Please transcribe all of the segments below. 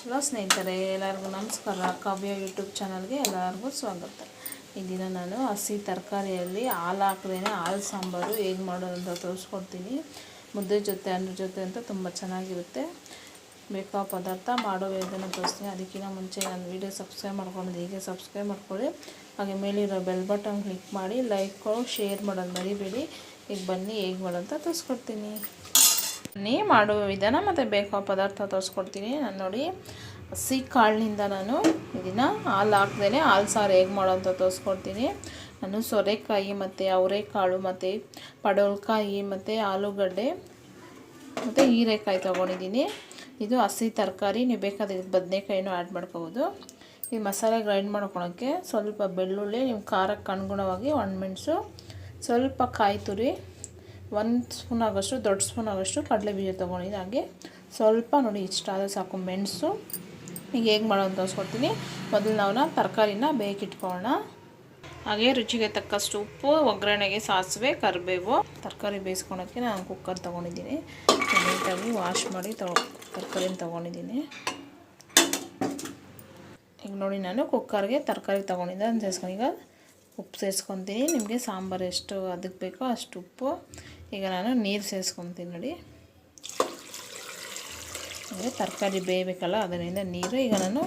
Hello ಸ್ನೇಹಿತರೆ, ಎಲ್ಲರಿಗೂ ನಮಸ್ಕಾರ. ಕಾವ್ಯ ಯೂಟ್ಯೂಬ್ ಚಾನಲ್ಗೆ ಎಲ್ಲರಿಗೂ ಸ್ವಾಗತ. ಈ ದಿನ ನಾನು ಹಸಿ ತರಕಾರಿಯಲ್ಲಿ ಹಾಲು ಹಾಕದೇ ಹಾಲು ಸಾಂಬಾರು ಹೇಗೆ ಮಾಡೋದು ಅಂತ ತೋರಿಸ್ಕೊಡ್ತೀನಿ. ಮುದ್ದೆ ಜೊತೆ ಅನ್ನ ಜೊತೆ ಅಂತ ತುಂಬ ಚೆನ್ನಾಗಿರುತ್ತೆ. ಬೇಕಾದ ಪದಾರ್ಥ ಮಾಡೋ ವಿಧಾನ ತೋರಿಸ್ತೀನಿ. ಅದಕ್ಕಿಂತ ಮುಂಚೆ ನಾನು ವೀಡಿಯೋ ಸಬ್ಸ್ಕ್ರೈಬ್ ಮಾಡ್ಕೊಂಡಿದ್ದೆ, ಹೀಗೆ ಸಬ್ಸ್ಕ್ರೈಬ್ ಮಾಡ್ಕೊಳ್ಳಿ. ಹಾಗೆ ಮೇಲಿರೋ ಬೆಲ್ ಬಟನ್ ಕ್ಲಿಕ್ ಮಾಡಿ ಲೈಕ್ ಶೇರ್ ಮಾಡೋದು ಮರಿಬೇಡಿ. ಈಗ ಬನ್ನಿ ಹೇಗೆ ಮಾಡೋದು ಅಂತ ತೋರಿಸ್ಕೊಡ್ತೀನಿ. ಮಾಡುವ ವಿಧಾನ ಮತ್ತು ಬೇಕಾದ ಪದಾರ್ಥ ತೋರಿಸ್ಕೊಡ್ತೀನಿ. ನಾನು ನೋಡಿ ಹಸಿ ಕಾಳಿನಿಂದ ನಾನು ಇದನ್ನು ಹಾಲು ಹಾಕ್ದೇ ಹಾಲು ಸಾರು ಹೇಗೆ ಮಾಡೋಂತ ತೋರಿಸ್ಕೊಡ್ತೀನಿ. ನಾನು ಸೋರೆಕಾಯಿ ಮತ್ತು ಅವರೆಕಾಳು ಮತ್ತು ಪಡವಲಕಾಯಿ ಮತ್ತು ಆಲೂಗಡ್ಡೆ ಮತ್ತು ಹೀರೆಕಾಯಿ ತೊಗೊಂಡಿದ್ದೀನಿ. ಇದು ಹಸಿ ತರಕಾರಿ. ನೀವು ಬೇಕಾದ್ರೆ ಇದಕ್ಕೆ ಬದನೆಕಾಯಿನೂ ಆ್ಯಡ್ ಮಾಡ್ಕೋಬೋದು. ಈ ಮಸಾಲೆ ಗ್ರೈಂಡ್ ಮಾಡ್ಕೊಳೋಕ್ಕೆ ಸ್ವಲ್ಪ ಬೆಳ್ಳುಳ್ಳಿ, ನಿಮ್ಮ ಖಾರಕ್ಕೆ ಅನುಗುಣವಾಗಿ ಒಣಮೆಣಸು, ಸ್ವಲ್ಪ ಕಾಯಿ ತುರಿ, 1 ಸ್ಪೂನ್ ಆಗೋಷ್ಟು ದೊಡ್ಡ ಸ್ಪೂನ್ ಆಗೋಷ್ಟು ಕಡಲೆ ಬೀಜ ತೊಗೊಂಡಿದ್ದೀನಿ. ಹಾಗೆ ಸ್ವಲ್ಪ ನೋಡಿ ಇಷ್ಟಾದರೆ ಸಾಕು ಮೆಣಸು. ಈಗ ಹೇಗೆ ಮಾಡೋದು ತೋರಿಸ್ಕೊಡ್ತೀನಿ. ಮೊದಲು ನಾವು ತರಕಾರಿನ ಬೇಯಿಸಿಟ್ಕೊಳ್ಳೋಣ. ಹಾಗೆ ರುಚಿಗೆ ತಕ್ಕಷ್ಟು ಉಪ್ಪು, ಒಗ್ಗರಣೆಗೆ ಸಾಸಿವೆ, ಕರಿಬೇವು. ತರಕಾರಿ ಬೇಯಿಸ್ಕೊಳೋಕ್ಕೆ ನಾನು ಕುಕ್ಕರ್ ತೊಗೊಂಡಿದ್ದೀನಿ. ನೀಟಾಗಿ ವಾಶ್ ಮಾಡಿ ತರಕಾರಿನ ತೊಗೊಂಡಿದ್ದೀನಿ. ಈಗ ನೋಡಿ ನಾನು ಕುಕ್ಕರ್ಗೆ ತರಕಾರಿ ತೊಗೊಂಡಿದ್ದೆ ಅದನ್ನು ಸೇರಿಸ್ಕೊಂಡು ಈಗ ಉಪ್ಪು ಸೇರಿಸ್ಕೊತೀನಿ. ನಿಮಗೆ ಸಾಂಬಾರು ಎಷ್ಟು ಅದಕ್ಕೆ ಬೇಕೋ ಅಷ್ಟು ಉಪ್ಪು. ಈಗ ನಾನು ನೀರು ಸೇರಿಸ್ಕೊತೀನಿ ನೋಡಿ. ಅಂದರೆ ತರಕಾರಿ ಬೇಯಬೇಕಲ್ಲ, ಅದರಿಂದ ನೀರು. ಈಗ ನಾನು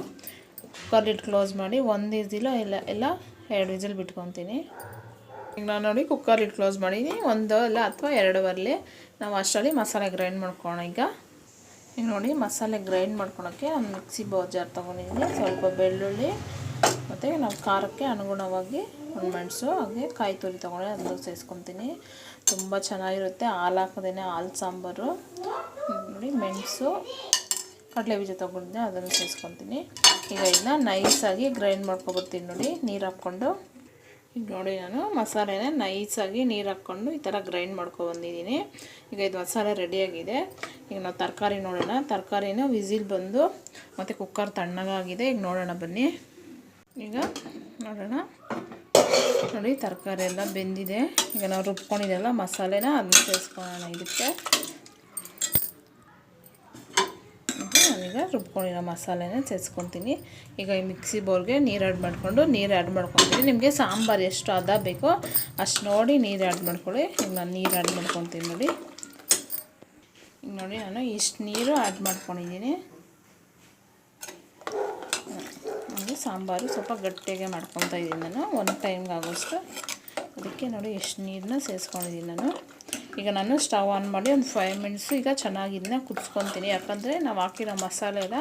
ಕುಕ್ಕರ್ ಲಿಡ್ ಕ್ಲೋಸ್ ಮಾಡಿ 1 ವಿಸಿಲ್ ಇಲ್ಲ 2 ವಿಸಿಲ್ ಬಿಟ್ಕೊತೀನಿ. ಈಗ ನಾನು ನೋಡಿ ಕುಕ್ಕರ್ ಲಿಡ್ ಕ್ಲೋಸ್ ಮಾಡೀನಿ. 1 ಇಲ್ಲ ಅಥವಾ 2 ಬರಲಿ. ನಾವು ಅಷ್ಟರಲ್ಲಿ ಮಸಾಲೆ ಗ್ರೈಂಡ್ ಮಾಡ್ಕೊಳ್ಳೋಣ. ಈಗ ನೋಡಿ ಮಸಾಲೆ ಗ್ರೈಂಡ್ ಮಾಡ್ಕೊಳೋಕ್ಕೆ ನಾನು ಮಿಕ್ಸಿ ಜಾರ್ ತೊಗೊಂಡಿದ್ದೀನಿ. ಸ್ವಲ್ಪ ಬೆಳ್ಳುಳ್ಳಿ ಮತ್ತು ನಾವು ಖಾರಕ್ಕೆ ಅನುಗುಣವಾಗಿ ಒಣಮೆಣಸು ಹಾಗೆ ಕಾಯಿ ತುರಿ ತೊಗೊಂಡು ಅದನ್ನು ಸೇರಿಸ್ಕೊತೀನಿ. ತುಂಬ ಚೆನ್ನಾಗಿರುತ್ತೆ. ಹಾಲು ಹಾಕೋದೇ ಹಾಲು ಸಾಂಬಾರು. ನೋಡಿ ಮೆಣಸು, ಕಡಲೆ ಬೀಜ ತೊಗೊಂಡಿದ್ದೆ ಅದನ್ನು ಸೇರಿಸ್ಕೊತೀನಿ. ಈಗ ಇದನ್ನ ನೈಸಾಗಿ ಗ್ರೈಂಡ್ ಮಾಡ್ಕೊಬರ್ತೀನಿ ನೋಡಿ ನೀರು ಹಾಕ್ಕೊಂಡು. ಈಗ ನೋಡಿ ನಾನು ಮಸಾಲೆನ ನೈಸಾಗಿ ನೀರು ಹಾಕ್ಕೊಂಡು ಈ ಥರ ಗ್ರೈಂಡ್ ಮಾಡ್ಕೊಬಂದಿದ್ದೀನಿ. ಈಗ ಇದು ಮಸಾಲೆ ರೆಡಿಯಾಗಿದೆ. ಈಗ ನಾವು ತರಕಾರಿ ನೋಡೋಣ. ತರಕಾರಿನ ವಿಸಿಲ್ ಬಂದು ಮತ್ತು ಕುಕ್ಕರ್ ತಣ್ಣಗಾಗಿದೆ. ಈಗ ನೋಡೋಣ ಬನ್ನಿ. ಈಗ ನೋಡೋಣ ನೋಡಿ ತರಕಾರಿ ಎಲ್ಲ ಬೆಂದಿದೆ. ಈಗ ನಾವು ರುಬ್ಕೊಂಡಿದ್ದೆಲ್ಲ ಮಸಾಲೆನ ಅದನ್ನ ಸೇರಿಸ್ಕೊಳ್ಳೋಣ. ಇದಕ್ಕೆ ನಾನೀಗ ರುಬ್ಕೊಂಡಿರೋ ಮಸಾಲೆನ ಸೇರಿಸ್ಕೊತೀನಿ. ಈಗ ಈ ಮಿಕ್ಸಿ ಬೌಲ್ಗೆ ನೀರು ಆ್ಯಡ್ ಮಾಡ್ಕೊತೀನಿ. ನಿಮಗೆ ಸಾಂಬಾರು ಎಷ್ಟು ಅದ ಬೇಕೋ ಅಷ್ಟು ನೋಡಿ ನೀರು ಆ್ಯಡ್ ಮಾಡ್ಕೊಳ್ಳಿ. ಈಗ ನಾನು ನೀರು ಆ್ಯಡ್ ಮಾಡ್ಕೊತೀನಿ ನೋಡಿ. ಈಗ ನೋಡಿ ನಾನು ಇಷ್ಟು ನೀರು ಆ್ಯಡ್ ಮಾಡ್ಕೊಂಡಿದ್ದೀನಿ. ಅಂದರೆ ಸಾಂಬಾರು ಸ್ವಲ್ಪ ಗಟ್ಟಿಗೆ ಮಾಡ್ಕೊತಾ ಇದ್ದೀನಿ ನಾನು 1 ಟೈಮ್ಗೆ ಆಗೋಷ್ಟು. ಅದಕ್ಕೆ ನೋಡಿ ಎಷ್ಟು ನೀರನ್ನ ಸೇರಿಸ್ಕೊಂಡಿದ್ದೀನಿ ನಾನು. ಈಗ ನಾನು ಸ್ಟವ್ ಆನ್ ಮಾಡಿ ಒಂದು 5 ಮಿನಿಟ್ಸು ಈಗ ಚೆನ್ನಾಗಿ ಇದನ್ನ ಕುದಿಸ್ಕೊತೀನಿ. ಯಾಕಂದರೆ ನಾವು ಹಾಕಿರೋ ಮಸಾಲೆ ಎಲ್ಲ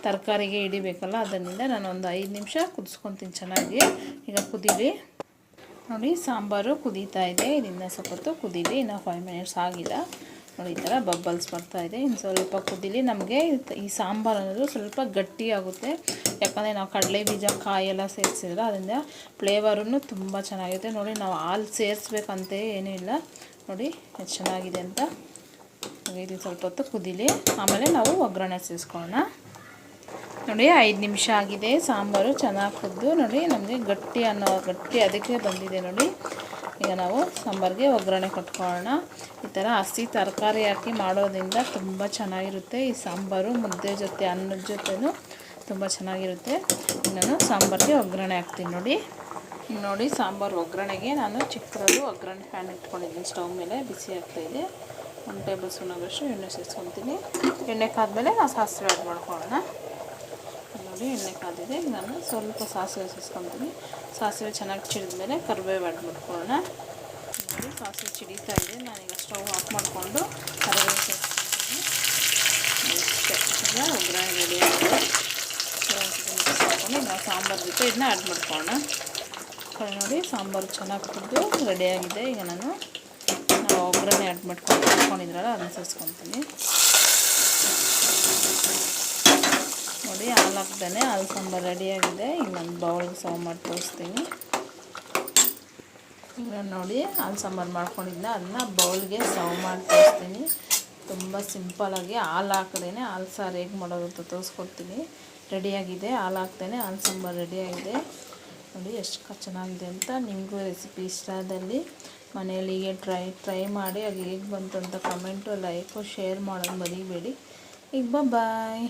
ತರಕಾರಿಗೆ ಹಿಡಿಬೇಕಲ್ಲ, ಅದರಿಂದ ನಾನು ಒಂದು 5 ನಿಮಿಷ ಕುದಿಸ್ಕೊತೀನಿ ಚೆನ್ನಾಗಿ. ಈಗ ಕುದೀಲಿ ನೋಡಿ. ಸಾಂಬಾರು ಕುದೀತಾ ಇದೆ. ಇದನ್ನು ಸ್ವಲ್ಪ ಹೊತ್ತು ಕುದೀಲಿ. ಇನ್ನು 5 ಮಿನಿಟ್ಸ್ ಆಗಿಲ್ಲ ನೋಡಿ. ಈ ಥರ ಬಬ್ಬಲ್ಸ್ ಬರ್ತಾಯಿದೆ. ಇನ್ನು ಸ್ವಲ್ಪ ಕುದೀಲಿ. ನಮಗೆ ಈ ಸಾಂಬಾರು ಅನ್ನೋದು ಸ್ವಲ್ಪ ಗಟ್ಟಿ ಆಗುತ್ತೆ. ಯಾಕಂದರೆ ನಾವು ಕಡಲೆ ಬೀಜ ಕಾಯಿ ಎಲ್ಲ ಸೇರಿಸಿದ್ರೆ ಅದರಿಂದ ಫ್ಲೇವರೂ ತುಂಬ ಚೆನ್ನಾಗಿದೆ. ನೋಡಿ ನಾವು ಹಾಲು ಸೇರಿಸ್ಬೇಕಂತ ಏನೂ ಇಲ್ಲ. ನೋಡಿ ಎಷ್ಟು ಚೆನ್ನಾಗಿದೆ ಅಂತ. ಇದು ಸ್ವಲ್ಪ ಹೊತ್ತು ಕುದೀಲಿ. ಆಮೇಲೆ ನಾವು ಒಗ್ಗರಣೆ ಸೇರಿಸ್ಕೊಳ್ಳೋಣ. ನೋಡಿ 5 ನಿಮಿಷ ಆಗಿದೆ. ಸಾಂಬಾರು ಚೆನ್ನಾಗಿ ಕುದ್ದು ನೋಡಿ ನಮಗೆ ಗಟ್ಟಿ ಅದಕ್ಕೆ ಬಂದಿದೆ ನೋಡಿ. ಈಗ ನಾವು ಸಾಂಬಾರಿಗೆ ಒಗ್ಗರಣೆ ಕೊಟ್ಕೊಳ್ಳೋಣ. ಈ ಥರ ಹಸಿ ತರಕಾರಿ ಹಾಕಿ ಮಾಡೋದ್ರಿಂದ ತುಂಬ ಚೆನ್ನಾಗಿರುತ್ತೆ ಈ ಸಾಂಬಾರು. ಮುದ್ದೆ ಜೊತೆ ಅನ್ನದ ಜೊತೆನೂ ತುಂಬ ಚೆನ್ನಾಗಿರುತ್ತೆ. ನಾನು ಸಾಂಬಾರಿಗೆ ಒಗ್ಗರಣೆ ಹಾಕ್ತೀನಿ ನೋಡಿ. ನೋಡಿ ಸಾಂಬಾರು ಒಗ್ಗರಣೆಗೆ ನಾನು ಚಿಕ್ಕದು ಒಗ್ಗರಣೆ ಪ್ಯಾನ್ ಇಟ್ಕೊಂಡಿದ್ದೀನಿ. ಸ್ಟವ್ ಮೇಲೆ ಬಿಸಿ ಆಗ್ತಾಯಿದೆ. 1 ಟೇಬಲ್ ಸ್ಪೂನ್ ಆಗೋಷ್ಟು ಎಣ್ಣೆ ಸೇರಿಸ್ಕೊತೀನಿ. ಎಣ್ಣೆ ಕಾದ್ಮೇಲೆ ನಾವು ಸಾಸಿವೆ ಆ್ಯಡ್ ಮಾಡ್ಕೊಳ್ಳೋಣ. ನೋಡಿ ಎಣ್ಣೆ ಕಾದಿದೆ. ನಾನು ಸ್ವಲ್ಪ ಸಾಸಿವೆ ಸೇರಿಸ್ಕೊತೀನಿ. ಸಾಸಿವೆ ಚೆನ್ನಾಗಿ ಚಿಡಿದ್ಮೇಲೆ ಕರಿಬೇವು ಆ್ಯಡ್ ಮಾಡ್ಕೊಳ್ಳೋಣ. ನೋಡಿ ಸಾಸಿವೆ ಚಿಡಿತಾ ಇದೆ. ನಾನೀಗ ಸ್ಟವ್ ಆಫ್ ಮಾಡಿಕೊಂಡು ಕರಿಬೇವು ಸೇರಿಸ್ಕೊತೀನಿ. ಈಗ ಒಗ್ಗರಣೆ ರೆಡಿ ಆಗಿದೆ. ಹಾಕ್ಕೊಂಡು ನಾವು ಸಾಂಬಾರು ಜೊತೆ ಇದನ್ನ ಆ್ಯಡ್ ಮಾಡ್ಕೊಳ್ಳೋಣ. ನೋಡಿ ಸಾಂಬಾರು ಚೆನ್ನಾಗಿ ಕುದ್ದು ರೆಡಿಯಾಗಿದೆ. ಈಗ ನಾವು ಒಗ್ಗರಣೆ ಆ್ಯಡ್ ಮಾಡ್ಕೊಂಡಿದ್ರಲ್ಲ ಅದನ್ನು ಸೇರಿಸ್ಕೊತೀನಿ. ನೋಡಿ ಹಾಲು ಹಾಕ್ದೇ ಹಾಲು ಸಾಂಬಾರು ರೆಡಿಯಾಗಿದೆ. ಈಗ ನಾನು ಬೌಲ್ಗೆ ಸರ್ವ್ ಮಾಡಿ ತೋರಿಸ್ತೀನಿ. ಈಗ ನೋಡಿ ಹಾಲು ಸಾಂಬಾರು ಮಾಡ್ಕೊಂಡಿದ್ನ ಅದನ್ನ ಬೌಲ್ಗೆ ಸರ್ವ್ ಮಾಡಿ ತೋರಿಸ್ತೀನಿ. ತುಂಬ ಸಿಂಪಲಾಗಿ ಹಾಲು ಹಾಕ್ದೇ ಹಾಲು ಸಾರು ಹೇಗೆ ಮಾಡೋದು ಅಂತ ತೋರಿಸ್ಕೊಡ್ತೀನಿ. ರೆಡಿಯಾಗಿದೆ. ಹಾಲು ಹಾಕ್ದೇ ಹಾಲು ಸಾಂಬಾರು ರೆಡಿಯಾಗಿದೆ. ನೋಡಿ ಎಷ್ಟು ಚೆನ್ನಾಗಿದೆ ಅಂತ. ನಿಮಗೂ ರೆಸಿಪಿ ಇಷ್ಟ ಆದಲ್ಲಿ ಮನೆಯಲ್ಲಿ ಟ್ರೈ ಮಾಡಿ. ಅದು ಹೇಗೆ ಬಂತು ಅಂತ ಕಮೆಂಟು ಲೈಕು ಶೇರ್ ಮಾಡೋದು ಮರಿಬೇಡಿ. ಈಗ ಬಾಯ್.